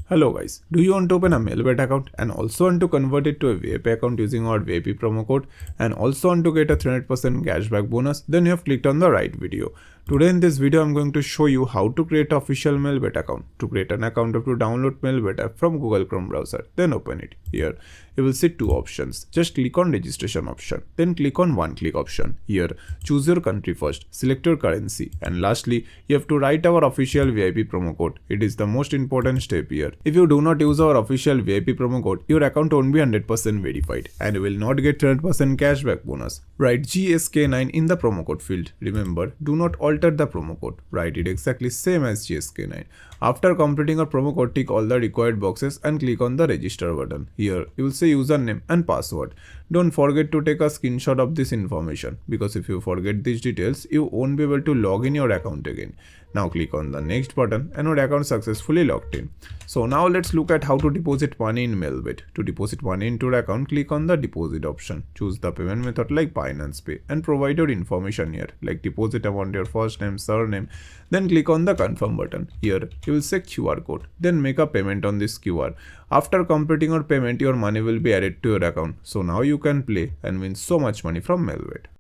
Hello guys, do you want to open a Melbet account and also want to convert it to a VIP account using our VIP promo code and also want to get a 300% cashback bonus? Then you have clicked on the right video. Today in this video I'm going to show you how to create an official Melbet account. To create an account, you have to download Melbet app from Google Chrome browser, then open it. Here you will see two options. Just click on registration option, then click on one click option. Here choose your country first, select your currency, and lastly you have to write our official VIP promo code. It is the most important step here. If you do not use our official VIP promo code, your account won't be 100% verified and you will not get 100% cashback bonus. Write GSK9 in the promo code field. Remember, do not alter the promo code. Write it exactly same as GSK9. After completing your promo code, tick all the required boxes and click on the register button. Here you will say username and password. Don't forget to take a screenshot of this information because if you forget these details, you won't be able to log in your account again. Now click on the next button and your account successfully logged in. So now let's look at how to deposit money in Melbet. To deposit money into your account, click on the deposit option. Choose the payment method like Binance Pay and provide your information here like deposit amount, your first name, surname. Then click on the confirm button. Here you will say QR code. Then make a payment on this QR. After completing your payment, your money will be added to your account. So now you can play and win so much money from Melbet.